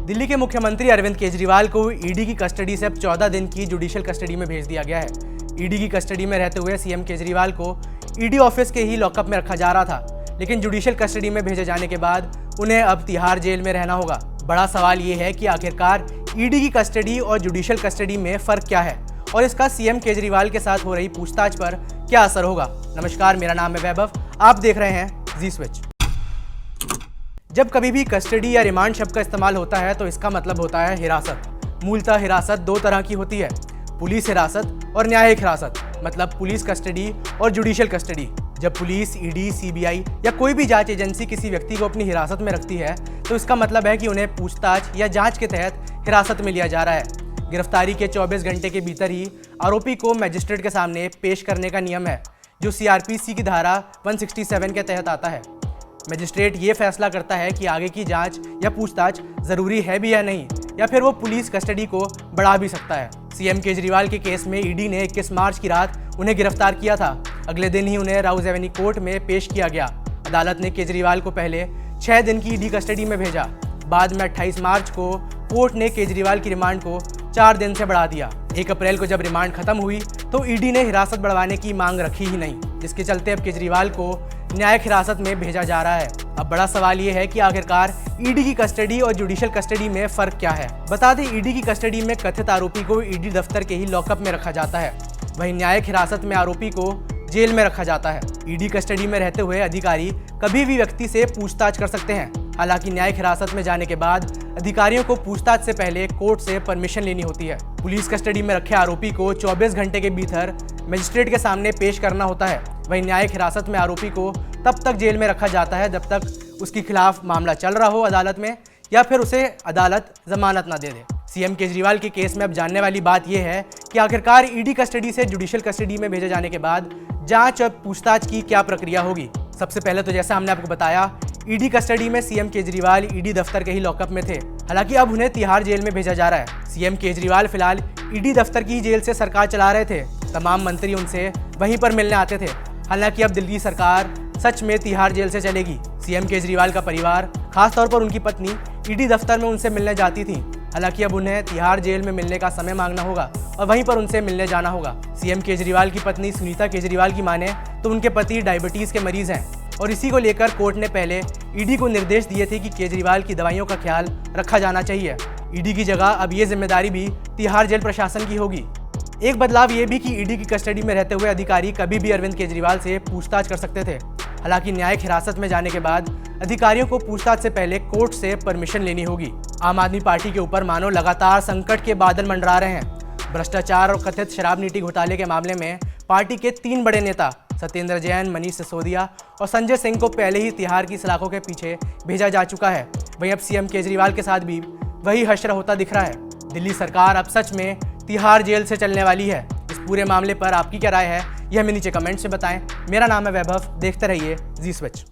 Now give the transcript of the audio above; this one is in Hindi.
दिल्ली के मुख्यमंत्री अरविंद केजरीवाल को ईडी की कस्टडी से अब 14 दिन की जुडिशियल कस्टडी में भेज दिया गया है। ईडी की कस्टडी में रहते हुए सीएम केजरीवाल को ईडी ऑफिस के ही लॉकअप में रखा जा रहा था, लेकिन जुडिशियल कस्टडी में भेजे जाने के बाद उन्हें अब तिहाड़ जेल में रहना होगा। बड़ा सवाल ये है कि आखिरकार ईडी की कस्टडी और जुडिशियल कस्टडी में फर्क क्या है और इसका सीएम केजरीवाल के साथ हो रही पूछताछ पर क्या असर होगा। नमस्कार, मेरा नाम है वैभव, आप देख रहे हैं जी स्विच। जब कभी भी कस्टडी या रिमांड शब्द का इस्तेमाल होता है तो इसका मतलब होता है हिरासत। मूलतः हिरासत दो तरह की होती है, पुलिस हिरासत और न्यायिक हिरासत, मतलब पुलिस कस्टडी और जुडिशियल कस्टडी। जब पुलिस, ईडी, सीबीआई या कोई भी जांच एजेंसी किसी व्यक्ति को अपनी हिरासत में रखती है तो इसका मतलब है कि उन्हें पूछताछ या जांच के तहत हिरासत में लिया जा रहा है। गिरफ्तारी के 24 घंटे के भीतर ही आरोपी को मजिस्ट्रेट के सामने पेश करने का नियम है, जो सीआरपीसी की धारा 167 के तहत आता है। मजिस्ट्रेट ये फैसला करता है कि आगे की जांच या पूछताछ जरूरी है भी या नहीं, या फिर वो पुलिस कस्टडी को बढ़ा भी सकता है। सीएम केजरीवाल के केस में ईडी ने 21 मार्च की रात उन्हें गिरफ्तार किया था। अगले दिन ही उन्हें राउज एवेन्यू कोर्ट में पेश किया गया। अदालत ने केजरीवाल को पहले 6 दिन की ईडी कस्टडी में भेजा। बाद में 28 मार्च को कोर्ट ने केजरीवाल की रिमांड को 4 दिन से बढ़ा दिया। 1 अप्रैल को जब रिमांड खत्म हुई तो ईडी ने हिरासत बढ़वाने की मांग रखी ही नहीं, जिसके चलते अब केजरीवाल को न्यायिक हिरासत में भेजा जा रहा है। अब बड़ा सवाल ये है कि आखिरकार ईडी की कस्टडी और जुडिशियल कस्टडी में फर्क क्या है। बता दें, ईडी की कस्टडी में कथित आरोपी को ईडी दफ्तर के ही लॉकअप में रखा जाता है, वहीं न्यायिक हिरासत में आरोपी को जेल में रखा जाता है। ईडी कस्टडी में रहते हुए अधिकारी कभी भी व्यक्ति से पूछताछ कर सकते हैं। हालांकि न्यायिक हिरासत में जाने के बाद अधिकारियों को पूछताछ से पहले कोर्ट से परमिशन लेनी होती है। पुलिस कस्टडी में रखे आरोपी को 24 घंटे के भीतर मजिस्ट्रेट के सामने पेश करना होता है। वहीं न्यायिक हिरासत में आरोपी को तब तक जेल में रखा जाता है जब तक उसके खिलाफ मामला चल रहा हो अदालत में, या फिर उसे अदालत जमानत ना दे दे। सीएम केजरीवाल के केस में अब जानने वाली बात यह है कि आखिरकार ईडी कस्टडी से जुडिशियल कस्टडी में भेजे जाने के बाद जांच और पूछताछ की क्या प्रक्रिया होगी। सबसे पहले तो जैसा हमने आपको बताया, ईडी कस्टडी में सीएम केजरीवाल ईडी दफ्तर के ही लॉकअप में थे। हालांकि अब उन्हें तिहाड़ जेल में भेजा जा रहा है। सीएम केजरीवाल फिलहाल ईडी दफ्तर की जेल से सरकार चला रहे थे। तमाम मंत्री उनसे वहीं पर मिलने आते थे। हालांकि अब दिल्ली सरकार सच में तिहाड़ जेल से चलेगी। सीएम केजरीवाल का परिवार, खासतौर पर उनकी पत्नी, ईडी दफ्तर में उनसे मिलने जाती थी। हालांकि अब उन्हें तिहाड़ जेल में मिलने का समय मांगना होगा और वहीं पर उनसे मिलने जाना होगा। सीएम केजरीवाल की पत्नी सुनीता केजरीवाल की माने तो उनके पति डायबिटीज के मरीज हैं और इसी को लेकर कोर्ट ने पहले ईडी को निर्देश दिए थे कि केजरीवाल की दवाइयों का ख्याल रखा जाना चाहिए। ईडी की जगह अब ये जिम्मेदारी भी तिहाड़ जेल प्रशासन की होगी। एक बदलाव ये भी कि ईडी की कस्टडी में रहते हुए अधिकारी कभी भी अरविंद केजरीवाल से पूछताछ कर सकते थे। हालांकि न्यायिक हिरासत में जाने के बाद अधिकारियों को पूछताछ से पहले कोर्ट से परमिशन लेनी होगी। आम आदमी पार्टी के ऊपर मानो लगातार संकट के बादल मंडरा रहे हैं। भ्रष्टाचार और कथित शराब नीति घोटाले के मामले में पार्टी के 3 बड़े नेता सत्येंद्र जैन, मनीष सिसोदिया और संजय सिंह को पहले ही तिहाड़ की सलाखों के पीछे भेजा जा चुका है। वहीं अब सीएम केजरीवाल के साथ भी वही हश्र होता दिख रहा है। दिल्ली सरकार अब सच में तिहाड़ जेल से चलने वाली है। इस पूरे मामले पर आपकी क्या राय है, यह हमें नीचे कमेंट से बताएं। मेरा नाम है वैभव, देखते रहिए जी स्विच।